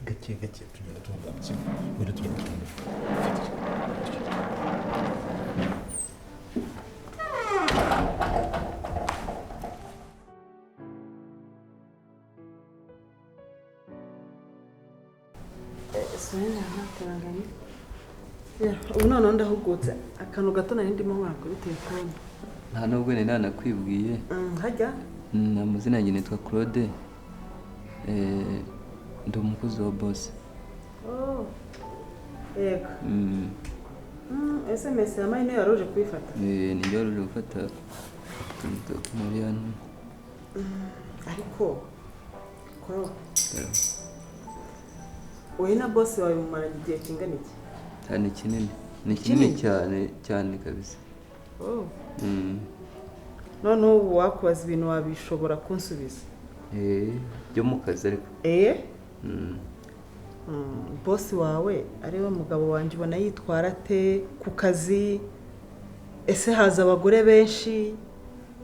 gake gake tugenda tuvugana sibyo wenda tugenda Sonia hataranganye. Ubu noneho ndahugutse akantu gato nari ndimo nkora kuri telefone. Nta nubwo ni nanakwibwiye. Hajya? Amazina yanjye nitwa Claude. Ndi umukozi wa boss. Oh. Yego. SMS yamaye niyo yaroje kuyifata. Ni yaroje gufata Mariana. Ariko ko wowe na boss wawe mumaranye igihe kingana iki? Cyane kinini. Ni kinini cyane kabisa. Oh. None ubu wakubaza ibintu wabishobora kunsubiza? Byo mu kazi ariko. Boss wawe ariwe mugabo wanjye ubona yitwara te ku kazi? Ese haza abagore benshi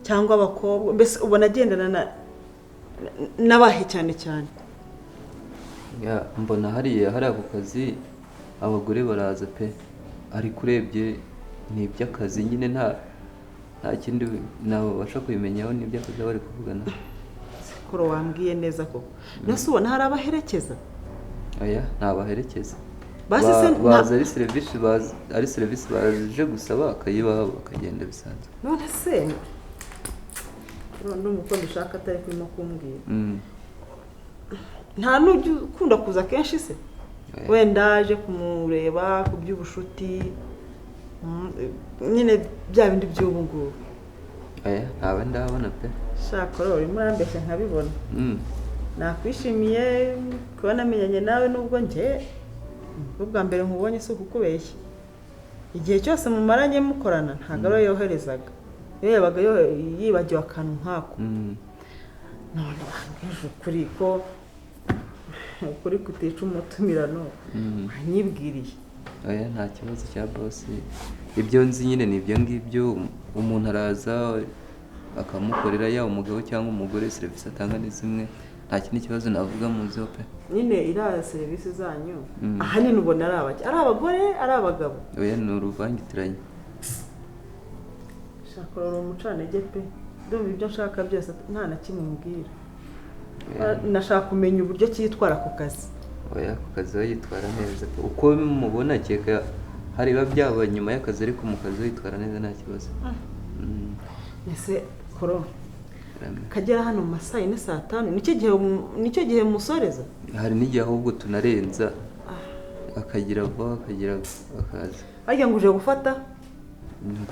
cyangwa abakobwa? Mbese ubona agendana n'abahe cyane cyane? Mbona hari ako kazi abagore baraza pe, ariko urebye ni iby'akazi nyine, nta kindi nabasha kubimenyaho, ni iby'akazi bari kuvugana. Sikoro wambwiye neza koko. Nase ubona hari abaherekeza? Oya, ntabaherekeza. Baza ari serivisi baje gusaba akayibaha bakagenda bisanzwe. None se n'umukono ushaka atari kurimo kumbwira. Nta n'ujya ukunda kuza kenshi se? Wenda aje kumureba ku by'ubushuti nyine bya bindi by'ubu ngubu. Oya, ntawe ndabona pe. Shaka rero urimo urambeshya nkabibona. Nakwishimiye kuba namenyanye nawe nubwo nje ubwa mbere nkubonye se kukubeshya. Igihe cyose mumaranye mukorana ntago ari yoherezaga. Yabaga yibagiwe akantu nkako. None bangije kuri ko kuri kutica umutumirano anyibwiriye. Oya, nta kibazo cya boss. Ibyo nzi nyine ni ibyo ngibyo, umuntu araza akamukorera ya umugabo cyangwa umugore, serivisi atanga ni zimwe, nta kindi kibazo navuga mu zo pe. Nyine iriya serivisi zanyu ahanini ubona ari abagore ari abagabo? Oya, ni uruvangitiranye. Shaka rero umucanege pe, ndumva ibyo nshaka byose nta na kimwe mbwira. Nashaka kumenya uburyo cyitwara ku kazi. Oya, ku kazi yitwara neza uko mubona, cyeka hari byaba nyuma y'akazi, ariko mu kazi yitwara neza nta kibazo. Ese koro kagera hano mu masaa 4 saa 5 nicyo gihe musoreza? Hari n'igihe ahubwo tunarenza akagira akaza. Ajya nguje gufata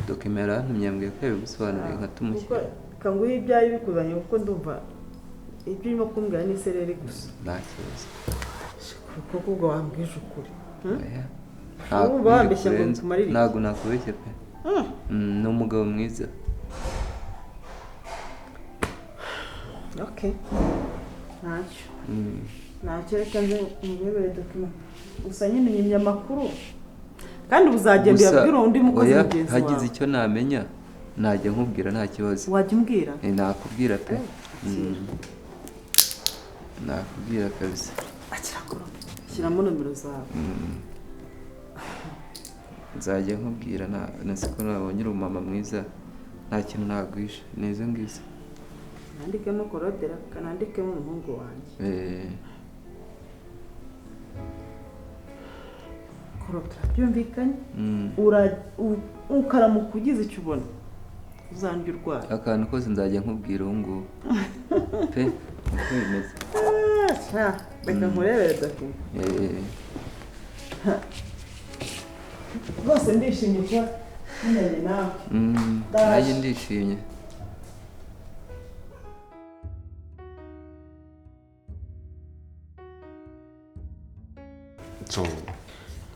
dokimera ntumyambwiye ko yabisobanuriye nka tumushyira. Kanguye ibyayi bikuzanye kuko ndumva ibyo urimo kumbwira ni sereri gusa. Nta kibazo. Kuko ubwo wambwije ukuri. Ntabwo nakubeshya pe. Ni umugabo mwiza. Okay. Ntacyo reka nze murebere dokima. Gusa nyine nyimya amakuru. Kandi uzagenda yabwira undi mukozi mugenzi wawe. Hagize icyo namenya najya nkubwira nta kibazo. Wajya umbwira? Nakubwira pe. Nakubwira kabisa. Akirakora. Shyiramo nomero zawe. Nzajya nkubwira nasiko nabonye umama mwiza, nta kintu nagwisha neza ngize. Nandikemo Korodera, kanandikemo umuhungu wanjye. Korodera byumvikanye? Ukaramuka ugize icyo ubona uzandya urwara. Akantu kose nzajya nkubwira ubu ngubu pe, uko bimeze. Reka nkurebere dokima. Rwose ndishimye kuba menyanye nawe. Nanjye ndishimye. So,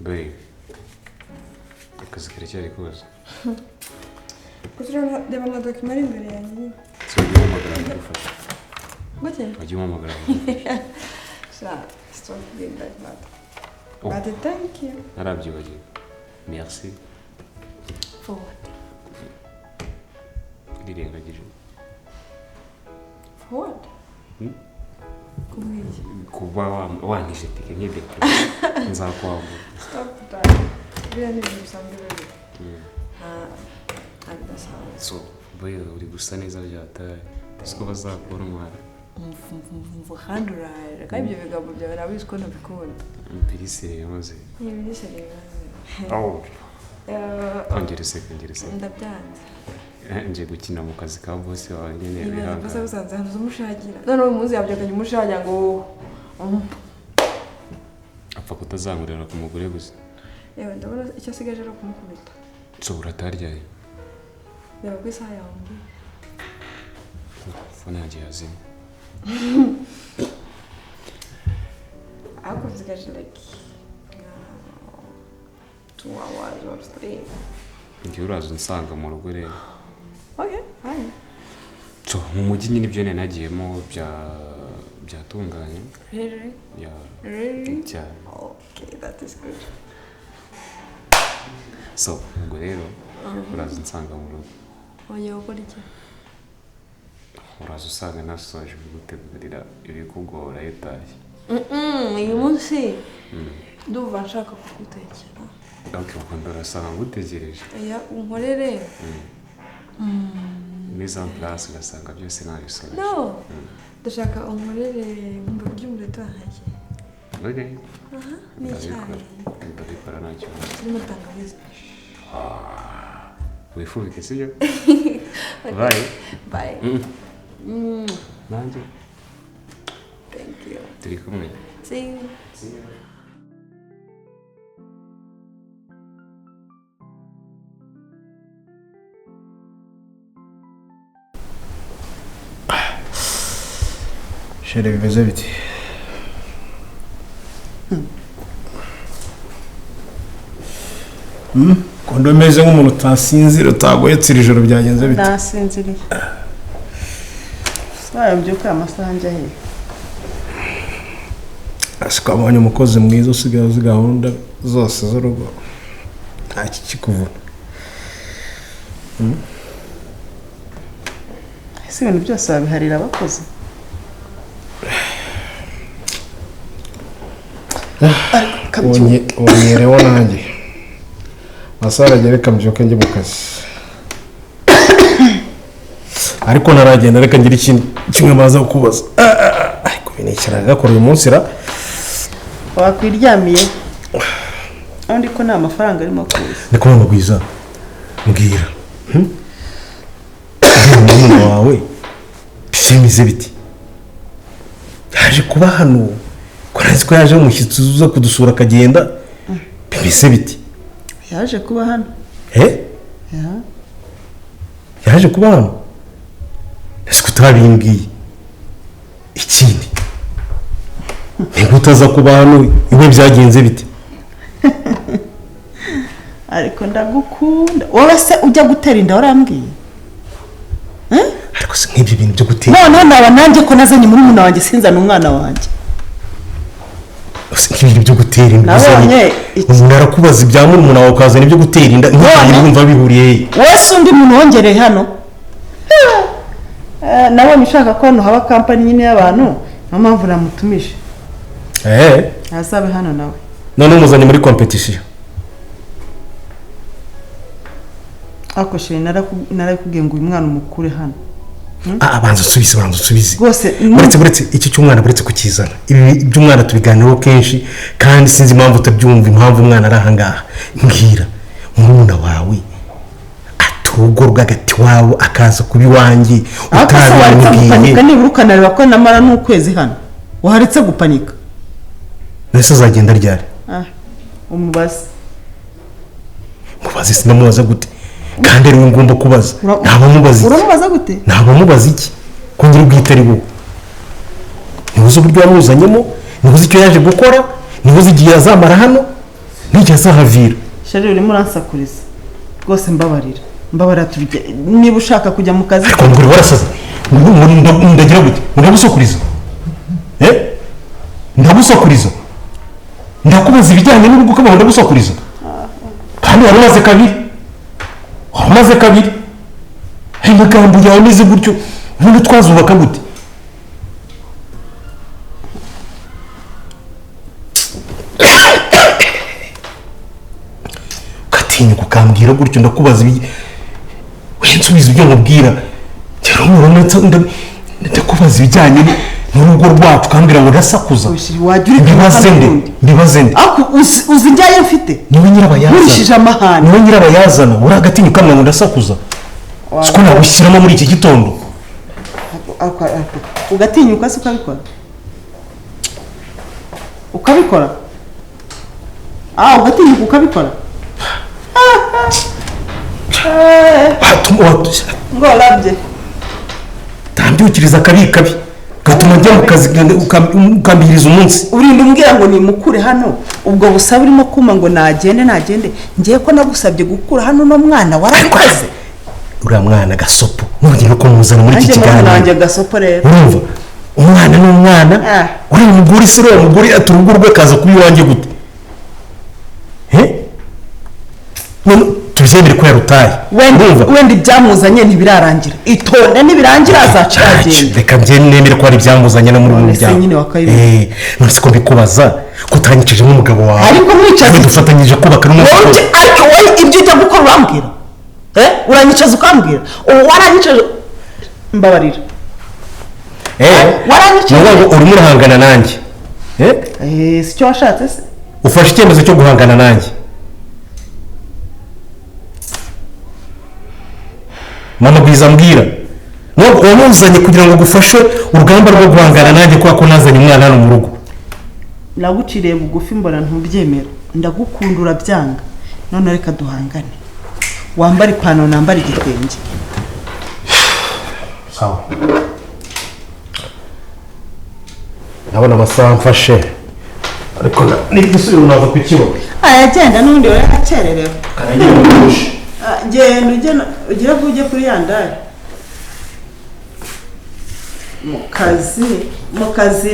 babe, akazi karacyari kose. Kugira reba amadokima ari imbere yanjye nyine. So, ujye umpamagara ngufasha. Gute? Ujye umpamagara ngufasha. Stop being like that. But thank you. Narabyibagiwe. Merci. For what? Ndirengagije. For what? Kubwiki. kuba wangije tike nk'ideke nzakwambura. Stop that. Biriya ni ibintu bisanzwe biri. Ntabidasanzwe. So boye uri gusa neza byataye siko bazakura umwana Kandi urahera kandi ibyo bigambo byawe nabizi ko ntabikunda. Birisire yamaze Ni ibintu rero. aho ongera iseka Ndabyanze. nje gukina mu kazi ka boss wawe nyene Niba bihanga basa gusanze hano umushagira. None uyu munsi yabyakanye umushagira ngo apfa kutazangurira ku mugore gusa. yewe ndabona icyo asigaje ari kumukubita. So urataryaye Reba ko isaha yawe mbi. fone yanjye yazimye. Ariko nsigaje like 2 hours or 3. Njye uraza unsanga mu rugo rero. Okay, fine. So mu mujyi nyine ibyo nagiyemo byatunganye. Really? Yeah. Really? Cyane. Okay, that is good. So ubwo rero uraza unsanga mu rugo. Oye, ukora iki? Uraza usanga nasoje gutegurira ibikugora yitashye. Uyu munsi ndumva nshaka kugutekera. Okay, ukunda urasanga ngutegereje. Oya, unkorere. Mise en place ugasanga byose nabisoje. No. Ndashaka unkorere nkumva kurya umureti wanjye. Okay. Ni icyayi. Ndabikora ntacyo. Kirimo tangawizi. Wifubike sibyo? Bye. Bye. Nanjye Thank you. turi kumwe. See you. Shere bimeze biti? Kondo meze nk'umuntu utasinzira utagoyetse iri joro byagenze bite? Nasinziriye. Sawa mbyuka amasaha njya he? Asiko abonye umukozi mwiza usigaye uzi gahunda zose z'urugo. Nta kikikuvuna. Ese ibintu byose babiharira abakozi? Onyereho nanjye. Masara agere reka mbyuke njye mu kazi. Ariko naragenda reka ngira ikintu kimwe maza kukubaza. Ariko binikira gakora uyu munsi ra. Wakwiryamiye? Undi ko nta mafaranga arimo kuza. Niko mugwiza. Mbwira. Umuntu wawe bishimize biti. Yaje kuba hano. Ko yaje umushyitsi uza kudusura akagenda. Bimeze biti. Yaje kuba hano. Yaje kuba hano. Ese utabimbwiye. Ikindi. Niba utaza kuba hano iwe byagenze bite? Ariko ndagukunda. Wowe se ujya gutera inda warambwiye? Ariko se nk'ibyo bintu byo gutera. None naba nanjye ko nazanye muri umuna wanjye sinzana umwana wanjye. Ose nk'ibyo byo gutera inda. Nabonye umuntu arakubaza ibya muri umuna wawe ukazana ibyo gutera inda. Ntumva bihuriye he? Wowe se undi muntu wongereye hano? Nabonye ushaka ko hano haba kampani nyine y'abantu niyo mpamvu namutumije. Azabe hano nawe. None umuzanye muri competition. Ako shiri narakubwiye ngo uyu mwana umukure hano. Banza usubize. Rwose buretse iki cy'umwana buretse kukizana. Ibi by'umwana tubiganiraho kenshi kandi sinzi impamvu utabyumva impamvu umwana ari ahangaha. Mbwira umwana wawe aturugo rw'agati wawe akaza kubi wanjye utabimbwiye. Nibura ukanareba ko namara n'ukwezi hano. Waharetse gupanika. Nese azagenda ryari? Umubaze sinamubaza gute kandi ari ngomba kubaza. Ntabwo mubaza. Uramubaza gute? Ntabwo mubaza iki kugira ubwite ari bo. Nibuze uburyo yamuzanyemo, nibuze icyo yaje gukora, nibuze igihe azamara hano, n'igihe azahavira. Sheri urimo uransakuriza. Rwose mbabarira tubige. Niba ushaka kujya mu kazi. Ariko nguri warasaza. Ndagira gute? Ndagusokuriza. Ndagusokuriza. Ndakubaza ibijyanye n'urugo ko ndagusokuriza. Kandi warumaze kabiri. Amagambo yawe ameze gutyo ubundi twazubaka gute? ugatinyuka ukambwira gutyo ndakubaza wensubiza ibyo nkubwira ndakubaza ibijyanye n'urugo rwacu ukambwira ngo ndasakuza mbibaze nde uzi njyayo mfite niwe nyirabayazana uri agatinya ukamwira ngo ndasakuza siko nagushyiramo muri iki gitondo ugatinyuka se ukabikora ugatinyuka ukabikora ngo labye tambyukiriza kabi gatuma njya mu kazi ukambiriza umunsi urinda umbwira ngo nimukure hano ubwo busaba urimo kuma ngo nagende ngiye ko nagusabye gukura hano no mwana warabikoze uriya mwana gasopo nongeye no kumuzana muri iki kiganiro nanjye gasopo rero urumva umwana ni umwana uriya mugore se uriya mugore ati urugo rwe kaza kuba iwanjye gute tubyemere ko yarutaye wenda ibyamuzanye ntibirarangira itonde nibirangira azaca agenda reka nemere ko hari ibyamuzanye no muri uyu muryango none se ko mbikubaza ko utanyicije nk'umugabo wawe ariko mwicaze dufatanyije kubaka n'umugabo ariko wowe ibyo ujya gukora urambwira uranyicaza ukambwira waranyicaje mbabarira waranyicaje urimo urahangana nanjye si cyo washatse se ufashe icyemezo cyo guhangana nanjye mama bwiza mbwira wamuzanye kugira ngo agufashe urugamba rwo guhangana nanjye kubera ko nazanye umwana hano mu rugo naguciriye bugufi mbona ntubyemera ndagukunda urabyanga none reka duhangane wambara ipantaro nambara igitenge sawa ndabona amasaha mfashe ariko n'igisubiro unaza kukibona ayagenda n'undi we akererewe kanagira umugushi genda ugire ngo ujye kuri ya ndaya mu kazi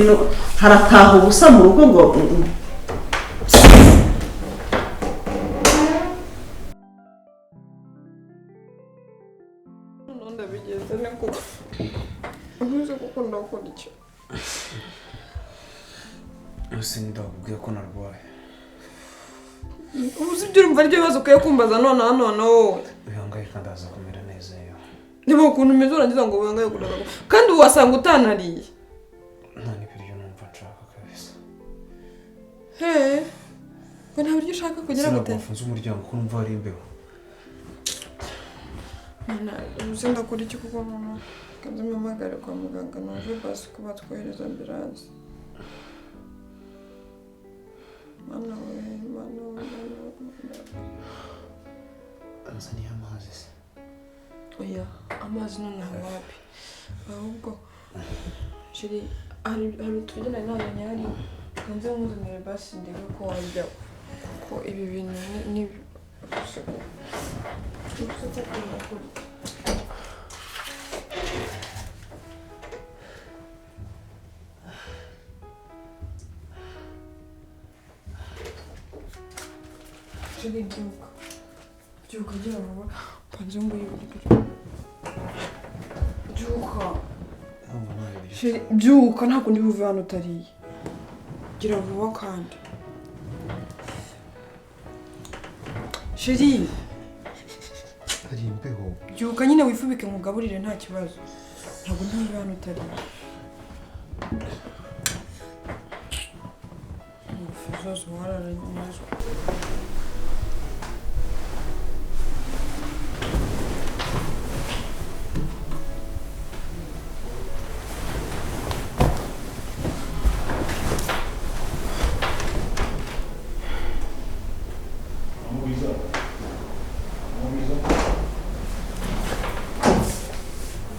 harataha ubusa mu rugo ngo ndabigenze ne kuko ubuze kuko ndakora icyo ndakubwiye ko narwaye ubuze ibyo urumva aribyo bibazo ukwiye kumbaza nonaha wowe wihangayika ndaza kumera neza yo niba ukuntu umeze urangiza ngo wihangayike uraza kandi ubu wasanga utanariye nta n'ibiryo numva nshaka kabisa ngo nta biryo ushaka kugira ngo sinabafunze umuryango ko numva hari imbeho ubuze ndakora iki kuko mama kanze mpamagare kwa muganga numve basi ko batwohereza ambiranse mana anzaniye amazi se oya amazi none wapi ahubwo shiri hari tujyana nazanye hari kanze muzanire basi ndebe ko wajya kuko ibi bintu ni shiri byuka gira vuba kanze mbuye byuka shiri byuka ntabwo ndi buve hano utariye gira vuba kandi shiri hari imbeho byuka nyine wifubike mugaburire nta kibazo ntabwo ndi buve hano utariye ingufu zose wararanyuzwa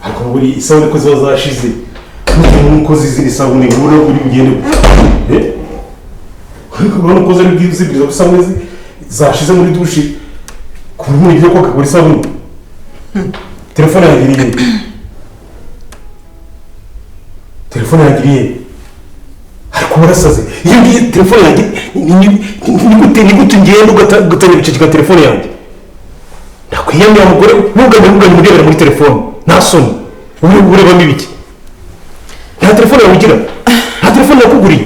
ariko buri isabune ko ziba zashize nuko zizira isabune ubura uri bugende urabona ko zari zibwiza isabune zashize muri dushi ku buryo ugiye koga kuri isabune telefone yagiriye ariko warasaze iyo ngiye telefone yanjye ni gute ngenda ugatanga ibice cya telefone yanjye ndakwiyamye umugore ntugane murebera muri telefone nta soni urebamo ibiki nta telefone yawe ugira nta telefone yakuguriye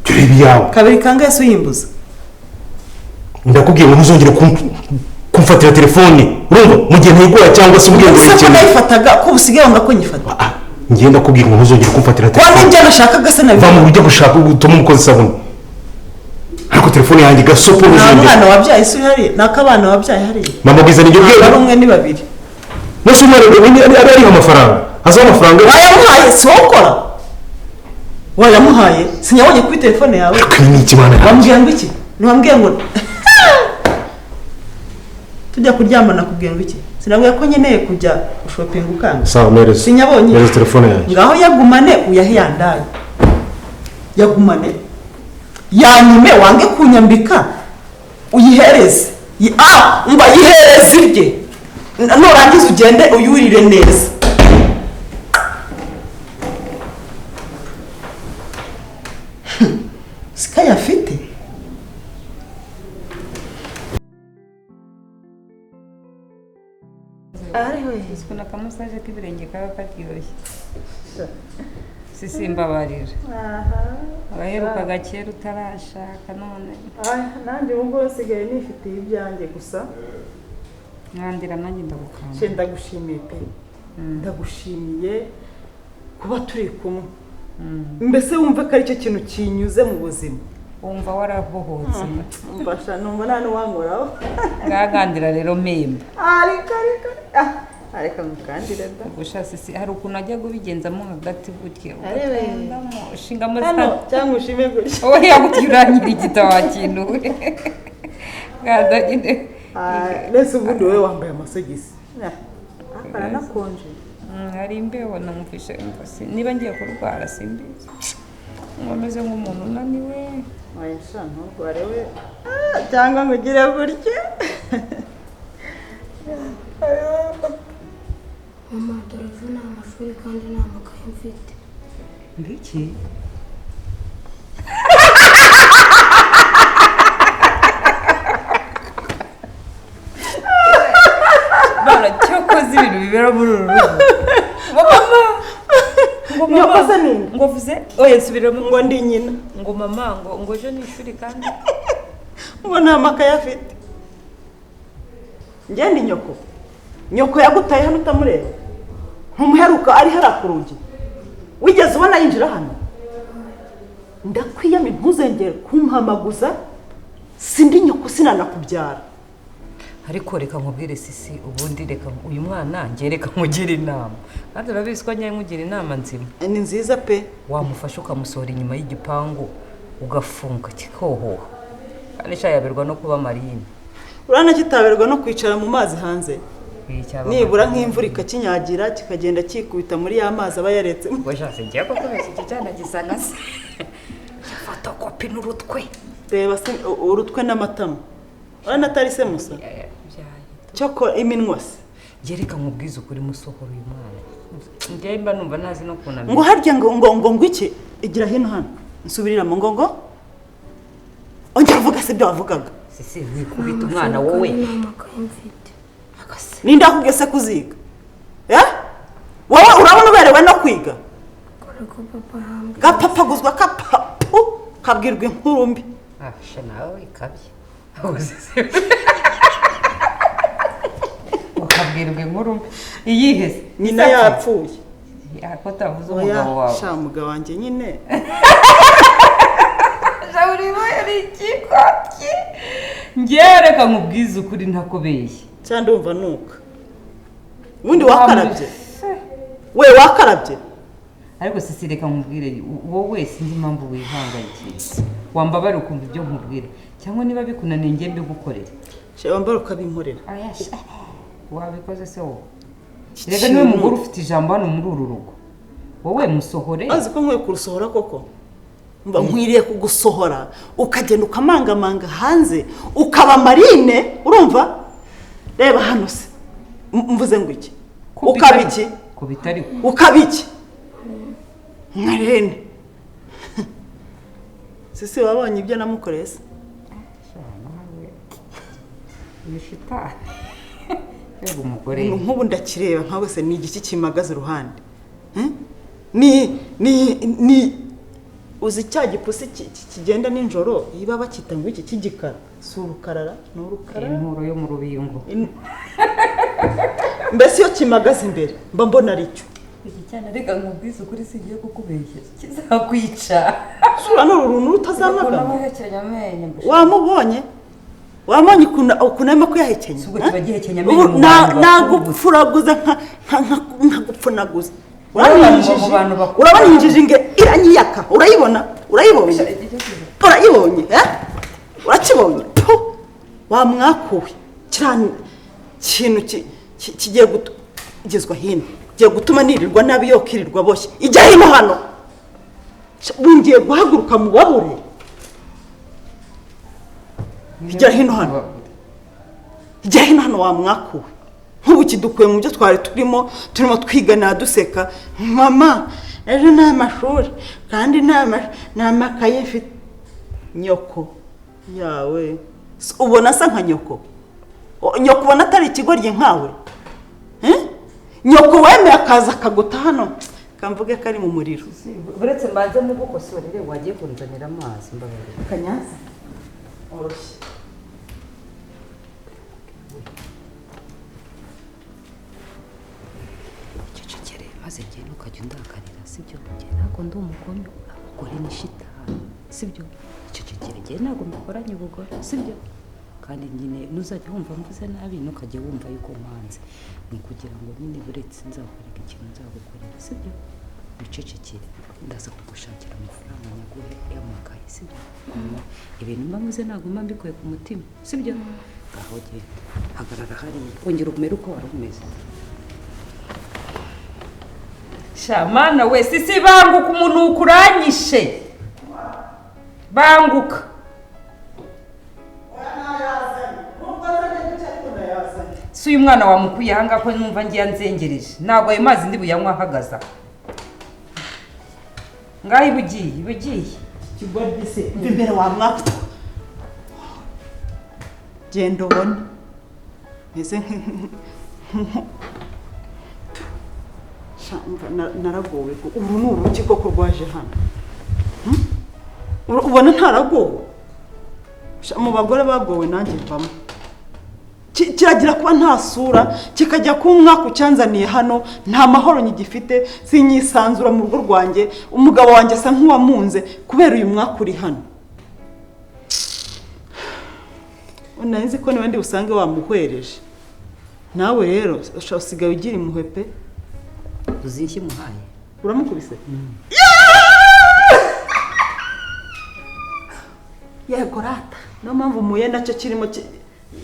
jya ureba iyawe kabiri kangahe se uyimbuza ndakubwiye ngo ntuzongere kumfatira telefone urumva mu gihe ntayigura cyangwa se ubwiye ngo ese ko ikintu nayifataga ko usigaye wanga ko nyifata ngenda kubwira ngo ntuzongere kumfatira wa telefone n'ibyo nashakaga se va mu nabivuga buryo gushaka utuma umukozi isabune ariko telefone yanjye gasopo nta n'izindi mwana wabyaye se uhari ni akabana wabyaye hariya mama bwiza ni ntabwo ari byo umwe ni babiri nose umwana ariho amafaranga azaho amafaranga wayamuhaye si wowe ukora wayamuhaye sinyabonye kuri telefone yawe ariko ni iki mana yanjye wambwiye ngo iki ntiwambwiye ngo tujya kuryama nakubwiye ngo iki sinabwiye ko nkeneye kujya gushopinga ukanga sawa mereza sinyabonye mereza telefone yanjye ngaho yagumane uyahe yandaye yagumane yanyime wange kunyambika uyihereze mba yihereze irye nurangiza ugende uyurire neza sikaye afite Kuna kamusaje k'ibirenge kaba karyoshye sisimbabarira abaherukaga kera utarashaka none nanjye ubu ngubu nsigaye nifitiye ibyanjye gusa mwandira nanjye ndagukanda ndagushimiye pe ndagushimiye kuba turi kumwe mbese wumva ko aricyo kintu kinyuze mu buzima wumva warabohotse mbasha numva nta n'uwankoraho ngagandira rero memba areka mukandire da gusha sisi hari ukuntu ajya kubigenzamo hagati gutya Arebe. ushingamo hano cyangwa ushime gutya wowe yagutiranyira igitabo kintu gadagine nese ubundi wowe wambaye amasogisi aranakonje hari imbeho namufishe niba ngiye kurwara simbizi nkomeze nk'umuntu unaniwe wayasha nturware we cyangwa ngo ugire gutya mama dore ejo nta mashuri kandi nta makaye mfite mbiki baracyokoze ibintu bibera muri uru rugo mama nyokoze nini ngo vuze oya nsubiramo ngo ndi nyina ngo mama ngo ejo ni ishuri kandi ngo nta makaye afite ngende nyoko yagutaye hano utamureba ntumuheruka ari hariya ku rugi wigeze ubona yinjira hano ndakwiyama ntuzengere kumpamaguza sindi nyoko sinanakubyara ariko reka nkubwire sisi ubundi reka uyu mwana njye reka nkugire inama kandi urabizi ko njye nkugira inama nzima ni nziza pe wamufasha ukamusohora inyuma y'igipangu ugafunga kikohoha kandi shayaberwa no kuba marine urana kitaberwa no kwicara mu mazi hanze nibura nk'imvura ikakinyagira kikagenda kikubita muri ya mazi aba yaretse ngo jase ngiye ko kubeshya iki cyana gisa na se fotokopi n'urutwe reba se urutwe n'amatama urana atari se musa cyoko iminwa se gereka nkubwiza ukuri musohora uyu mwana njye mba numva ntazi no kunamira ngo harya ngo iki igira hino hano nsubirira mu ngo ongera uvuga se ibyo wavugaga sisi wikubita umwana wowe nta makaye mfite ninde akubwiye se kuziga wowe urabona uberewe no kwiga kore ko papa arambwira gapapaguzwa kapapu kabwirwa inkuru mbi asha nawe wikabye ukabwirwa inkuru mbi iyihese nyina yapfuye ko utavuze umugabo wawe sha umugabo wanjye nyine urimo yari ikikoki ngewe reka nkubwize ukuri ntakubeshye cyangwa ndumva nuka ubundi wakarabye we wakarabye ariko sisi reka nkubwire wowe sinzi impamvu wihangayikiye wambabara ukumva ibyo nkubwira cyangwa niba bikunaniye ngiye mbigukorere wambara ukabinkorera wabikoze se wowe reka niwe mugore ufite ijambo hano muri uru rugo wowe musohore azi ko nkwiye kurusohora koko mba nkwiriye kugusohora ukagenda ukamangamanga hanze ukaba marine urumva reba hano se mvuze ngo iki ukaba iki kubitari ukaba iki marine sisi wabonye ibyo namukoreye se yishita reba umugore nk'ubu ndakireba nkawe se ni igiki kimagaze iruhande ni uzi cya gipusi kigenda nijoro iba bakita ngo iki kigikara si urukarara ni urukarara inkuru yo mu rubingo mbese iyo kimagaze imbere mba mbona aricyo iki cyane reka nkubwize ukuri sigiye kukubeshya kizakwica sura n'uruntu rutazamagana unamuhekeranya amenyo wamubonye ukuntu arimo kuyahekenya ubwo kiba gihekenya amenyo mu bantu nagupfuraguza nkagupfunaguza urabona urabanyinjije inge iranyiyaka urayibonye urakibonye wa mwakuwe kiriya kintu kigiye kugezwa hino kigiye gutuma nirirwa nabi yo kirirwa boshye ijya hino hano bungiye guhaguruka mu babure ijya hino hano wa mwakuwe nk'ubu kidukuye mu byo twari turimo twigana duseka mama ejo ni amashuri kandi ni amakaye mfite nyoko yawe ubona asa nka nyoko ubona atari ikigoryi nkawe nyoko wemeye akaza akaguta hano kamvuge ko ari mu muriro uretse mbanze mu gukosorere wagiye kunzanira amazi mbabarira kanyaza oroshye maze ngenda ukajya undakarira sibyo njye ntabwo ndi umugome abagore ni shitani sibyo icecekere njye ntabwo mbikoranye ubugore sibyo kandi nyine ntuzajya wumva mvuze nabi ntukajya wumva yuko mpanze ni ukugira ngo nyine buretse nzakwereka ikintu nzagukorera sibyo wicecekere ndaza kugushakira amafaranga nyaguhe y'amakaye sibyo ibintu mba mvuze ntabwo mba mbikuye ku mutima sibyo ngaho genda hagarara hariya wongera umere uko wari umeze shamana we sisi banguka umuntu ukuranyishe banguka si uyu mwana wamukuye ahangaha ko numva ngiye nzengereje ntabwo ayo mazi ndi buyanywa ahagaza ngaho ibugiye ikigoryi se imbere wa mwaka genda ubone meze naragowe ubu ni uruki koko rwaje hano ubona ntaragowe mu bagore bagowe nanjye mvamo kiragira kuba nta sura kikajya kuba umwaka ucyanzaniye hano nta mahoro nyigifite sinyisanzura mu rugo rwanjye umugabo wanjye asa nk'uwamunze kubera uyu mwaka uri hano nzi ko niba ndi busange wamuhwereje nawe rero usigaye ugira impuhwe pe uzishye muhaye uramukubise yego rata niyo mpamvu umuye nacyo kirimo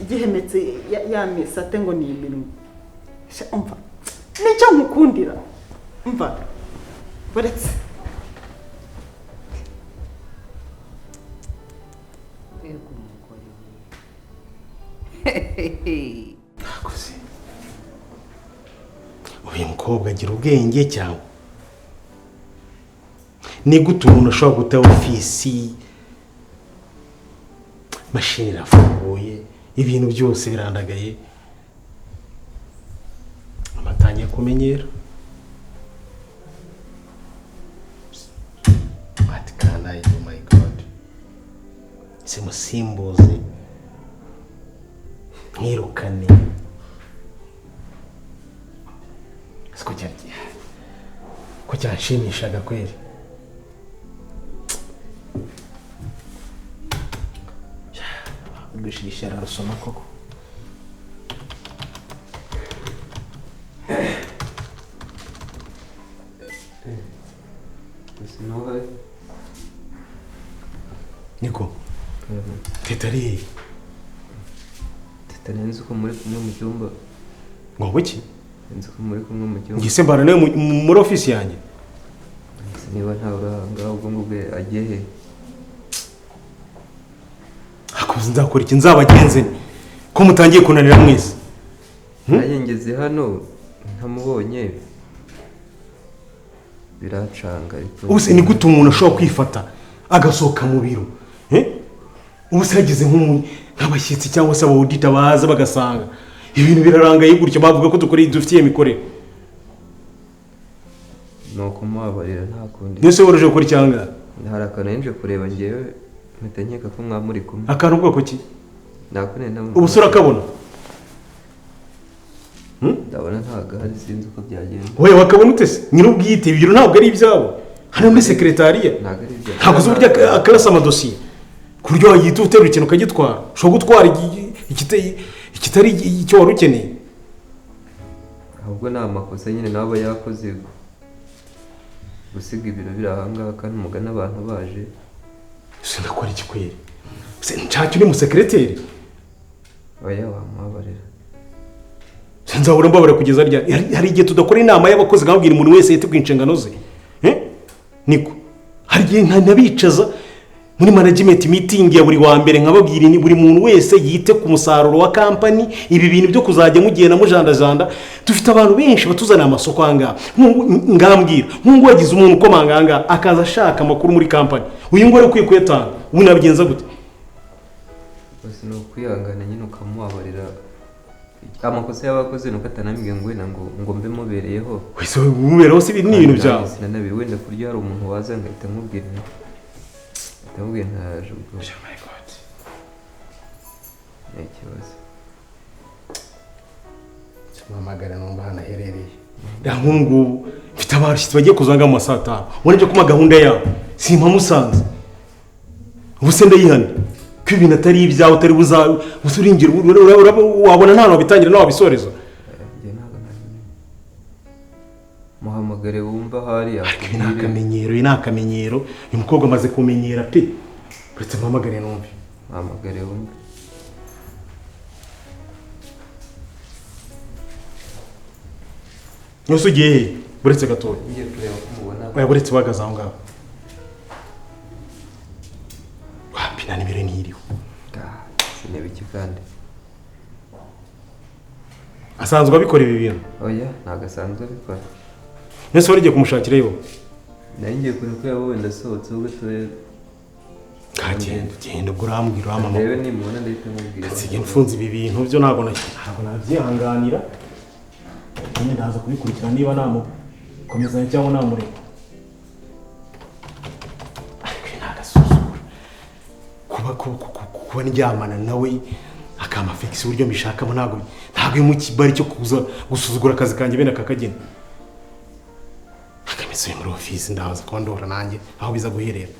gihemetse ya misate ngo ni iminwa umva nicyo nkukundira umva baretse yego umugore Nakoze. Uyu mukobwa agira ubwenge cyangwa ni gute umuntu ashobora guta ofisi mashini irafunguye ibintu byose birandagaye amatangiye kumenyera what can I do my god simusimbuze mwirukane ko cyanshimishaga kweri gushisha arasoma koko niko tetari nzi ko muri kumwe mu cyumba ngo wiki nzi ko muri kumwe mu cyumba ngise mbana nawe muri office yanjye niba ntawe ngaho ubwo ngubwo agiye he hakuze nzakora iki nzabagenze ko mutangiye kunanira mwese nagengeze hano ntamubonye biracanga ubuse ni gute umuntu ashobora kwifata agasohoka mu biro ubuse yagize nk'abashyitsi cyangwa se abawudita baza bagasanga ibintu birarangaye gutyo bavuga ko dufitiye imikorere nuko mubabarira nta kundi nese woroje gukora icyanga hari akantu nje kureba ngewe mpita nkeka ko mwaba muri kumwe. akantu bwoko ki? Nakone na ubu se urakabona? ndabona ntabwo hari sinzi uko byagenda. wowe wakabona ute se? nyir'ubwite ibyo ntabwo ari ibyabo, hano muri sekretariya Ntabwo ari ibyo. ntabwo uzi uburyo akarasa amadosiye ku buryo wahita uterura ikintu ukagitwara. ushobora gutwara ikitari icyo wari ukeneye. ahubwo ni amakosa nyine naba yakoze gusiga ibiro biri ahangaha kandi umugani abantu baje. ese ndakora iki kweri? nshake uri musekreteri? oya wamubabarira. nzahora mbabara kugeza ryari? hari igihe tudakora inama y'abakozi nkabwira umuntu wese yiteguye inshingano ze. niko hari igihe ntabicaza muri management meeting ya buri wa mbere nkababwira buri muntu wese yite ku musaruro wa company. ibi bintu byo kuzajya mugenda mujandajanda, dufite abantu benshi batuzanira amasoko ahangaha. ngambwira nk'ubu wagize umuntu ukomanga ahangaha akaza ashaka amakuru muri company, uyu nguyu ari ukwiye kuyatanga, ubu nabigenza gute? bose ni ukwihangana nyine ukamubabarira. amakosa y'abakozi nuko atanambwiye ngo wenda ngo mbe mubereyeho. wese mubereho si ni ibintu byawe. sinanabi wenda kurya hari umuntu waza ngahita mubwira ndamubwira ntaje ubwo. Oh my god. ni ikibazo. Simamagara numva hano aherereye. Ndahungu mfite abashitsi bagiye kuzanga mu saa 5. Wonje kuma gahunda yawe. Simpa musanze. Ubuse ndayihana. Ko ibintu atari ibyawe utari usuringira wabona nta no bitangira nawe bisoreza. Muhamagare wumva hari akamenyero inakamenyero uyu mukobwa amaze kumenyera pe. Uretse muhamagare numve. Muhamagare wumve. Nyose ugiye buretse gatoya. Ngiye kureba ko mubona. Oya buretse bagaza aho ngaho. Wapina nimero ntiriho. Sinebiki kandi. Asanzwe abikora ibi bintu. Oya ntago asanzwe abikora. Nese wari giye kumushakira yo. Nangiye kureba ko yabo wenda sohotse ubwo toye. Genda urambwira mama. Rebe nimubona ndahita mubwira. Sige mfunze ibi bintu byo ntabwo nabyihanganira. Nyine ndaza kubikurikira niba namukomezanya cyangwa namureka. Ariko ntagasuzugura. Kuba ndyamana nawe akamafix uburyo mbishakamo ntabwo imukibari cyo kuza gusuzugura akazi kanjye bene akakagena. Akamisuye muri office ndaza ko ndora nanjye aho biza guherera.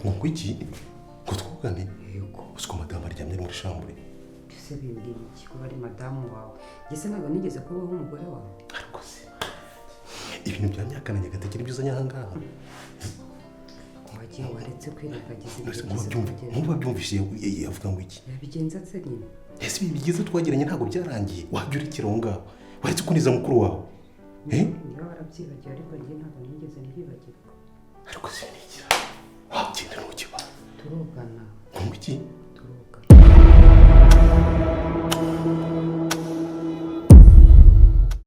Ngwiki gutwugane yego usko madamu aryamye muri chambre ese bimbwiye iki ko ari madamu wawe gese ntabwo nigeze kubaho umugore wawe ariko se ibintu bya nyakananye gatekera ibyo uzanya ahangaha wagiye waretse kwirengagiza nkuba byumvise yavuga ngo iki yabigenza se nyine ese ibi bigeze twagiranye ntabwo byarangiye wajya urekera aho ngaho waretse kuniza mukuru wawe niba warabyibagiwe ariko njye ntabwo nigeze mbibagirwa ariko se nigira wabyinda ntukiba turugana ngo iki turugana